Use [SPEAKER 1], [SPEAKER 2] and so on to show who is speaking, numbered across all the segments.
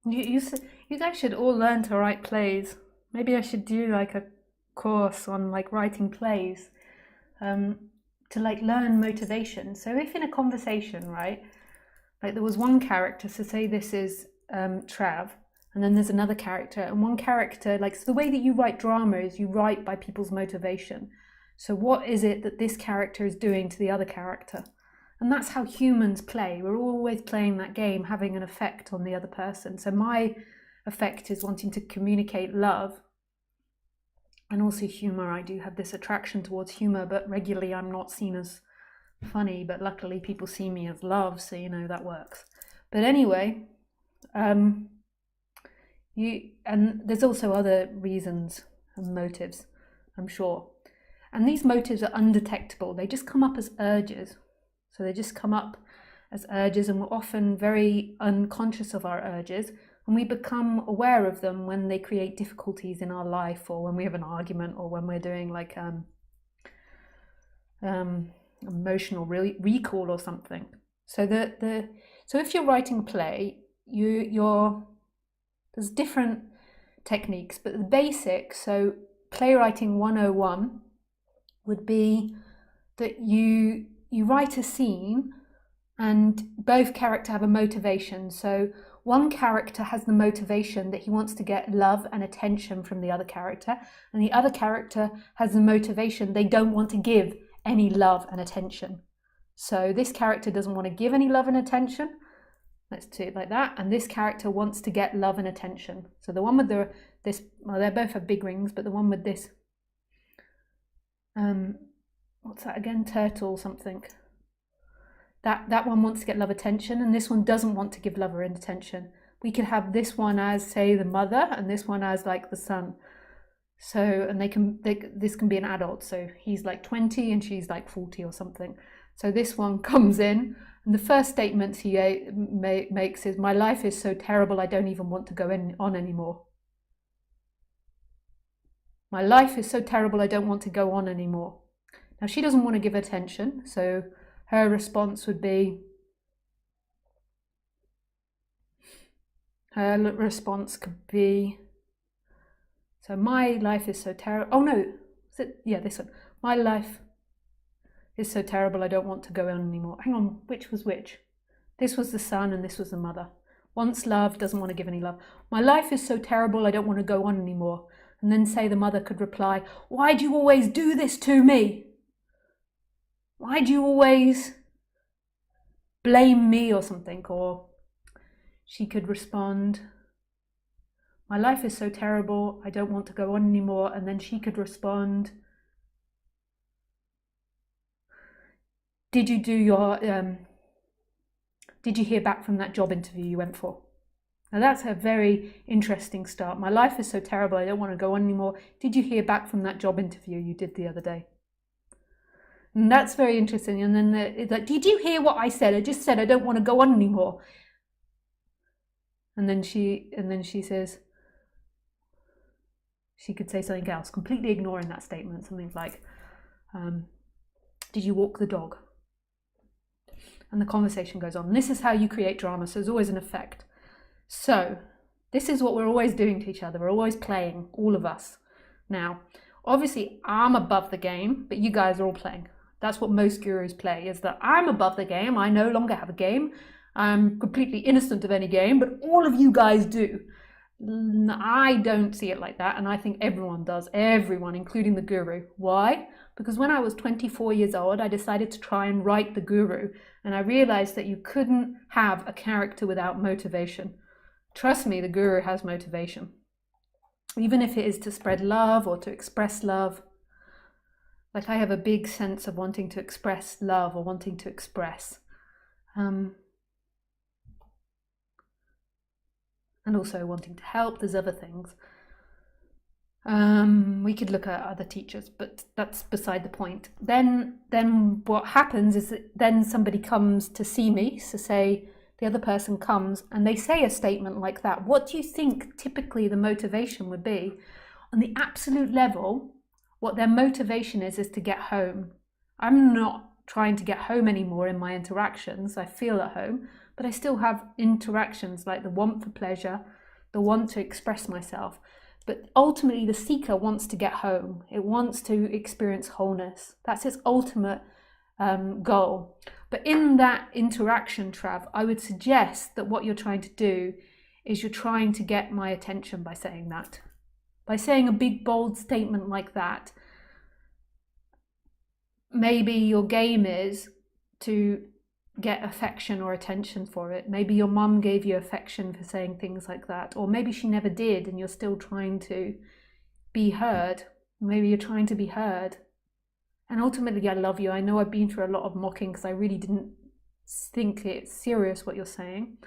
[SPEAKER 1] You guys should all learn to write plays. Maybe I should do like a course on like writing plays, to like learn motivation. So if in a conversation, right, like there was one character, so say this is Trav, and then there's another character, and one character, like, so the way that you write drama is you write by people's motivation. So what is it that this character is doing to the other character? And that's how humans play. We're always playing that game, having an effect on the other person. So my effect is wanting to communicate love and also humor. I do have this attraction towards humor, but regularly I'm not seen as funny, but luckily people see me as love, so you know that works. But anyway, and there's also other reasons and motives, I'm sure. And these motives are undetectable. They just come up as urges. So they just come up as urges, and we're often very unconscious of our urges, and we become aware of them when they create difficulties in our life, or when we have an argument, or when we're doing like emotional recall or something. So so if you're writing a play, there's different techniques, but the basic, so playwriting 101 would be that you write a scene and both characters have a motivation. So one character has the motivation that he wants to get love and attention from the other character, and the other character has the motivation they don't want to give any love and attention. So this character doesn't want to give any love and attention. Let's do it like that. And this character wants to get love and attention. So the one with this, well, they both have big rings, but the one with this, what's that again? Turtle something. That one wants to get love attention, and this one doesn't want to give love or attention. We could have this one as, say, the mother, and this one as like the son. So, and this can be an adult. So he's like 20 and she's like 40 or something. So this one comes in, and the first statement he makes is, "My life is so terrible, I don't even want to go on anymore." My life is so terrible, I don't want to go on anymore. Now she doesn't want to give attention, so her response would be, so my life is so terrible. Oh no, this one. My life is so terrible, I don't want to go on anymore. Hang on, which was which? This was the son and this was the mother. Wants love, doesn't want to give any love. My life is so terrible, I don't want to go on anymore. And then say the mother could reply, "Why do you always do this to me? Why do you always blame me?" or something. Or she could respond, "My life is so terrible, I don't want to go on anymore." And then she could respond, Did you hear back from that job interview you went for? Now that's a very interesting start. My life is so terrible, I don't want to go on anymore. Did you hear back from that job interview you did the other day? And that's very interesting. And then it's like, did you hear what I said? I just said I don't want to go on anymore. And then she says, she could say something else, completely ignoring that statement. Something like, did you walk the dog? And the conversation goes on. And this is how you create drama. So there's always an effect. So this is what we're always doing to each other. We're always playing, all of us. Now, obviously I'm above the game, but you guys are all playing. That's what most gurus play, is that I'm above the game. I no longer have a game. I'm completely innocent of any game, but all of you guys do. I don't see it like that, and I think everyone does. Everyone, including the guru. Why? Because when I was 24 years old, I decided to try and write the guru, and I realized that you couldn't have a character without motivation. Trust me, the guru has motivation. Even if it is to spread love or to express love. Like I have a big sense of wanting to express love or wanting to express. And also wanting to help. There's other things. We could look at other teachers, but that's beside the point. Then what happens is that then somebody comes to see me. So say the other person comes and they say a statement like that. What do you think typically the motivation would be? On the absolute level, what their motivation is to get home. I'm not trying to get home anymore in my interactions. I feel at home. but I still have interactions like the want for pleasure, the want to express myself. But ultimately the seeker wants to get home. It wants to experience wholeness. That's its ultimate goal. But in that interaction, Trav, I would suggest that what you're trying to do is you're trying to get my attention by saying that. By saying a big, bold statement like that, maybe your game is to get affection or attention for it. Maybe your mum gave you affection for saying things like that, or maybe she never did and you're still trying to be heard. Maybe you're trying to be heard. And ultimately, I love you. I know I've been through a lot of mocking because I really didn't think it's serious what you're saying.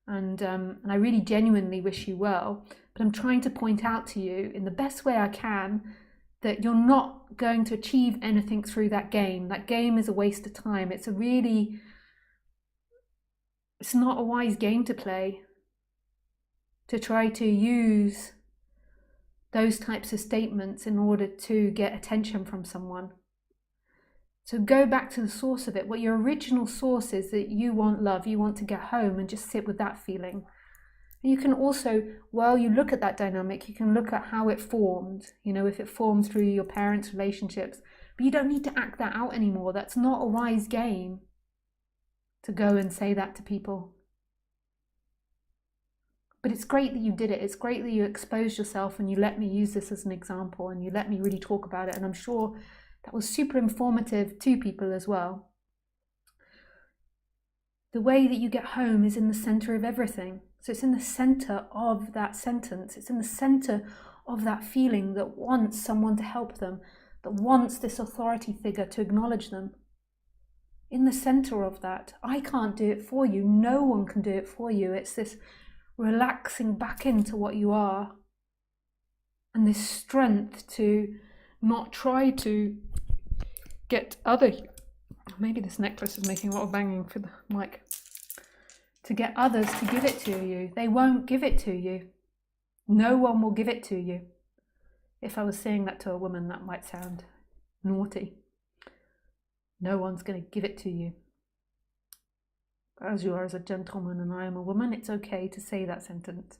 [SPEAKER 1] And I really genuinely wish you well. But I'm trying to point out to you in the best way I can that you're not going to achieve anything through that game. That game is a waste of time. It's not a wise game to play, to try to use those types of statements in order to get attention from someone. So go back to the source of it. What your original source is that you want love, you want to get home, and just sit with that feeling. And you can also, while you look at that dynamic, you can look at how it formed, if it formed through your parents' relationships. But you don't need to act that out anymore. That's not a wise game to go and say that to people. But it's great that you did it. It's great that you exposed yourself and you let me use this as an example and you let me really talk about it. And I'm sure that was super informative to people as well. The way that you get home is in the center of everything. So it's in the center of that sentence. It's in the center of that feeling that wants someone to help them, that wants this authority figure to acknowledge them. In the center of that, I can't do it for you. No one can do it for you. It's this relaxing back into what you are and this strength to not try to get maybe this necklace is making a lot of banging for the mic, to get others to give it to you. They won't give it to you. No one will give it to you. If I was saying that to a woman, that might sound naughty. No one's going to give it to you. As you are as a gentleman and I am a woman, it's okay to say that sentence.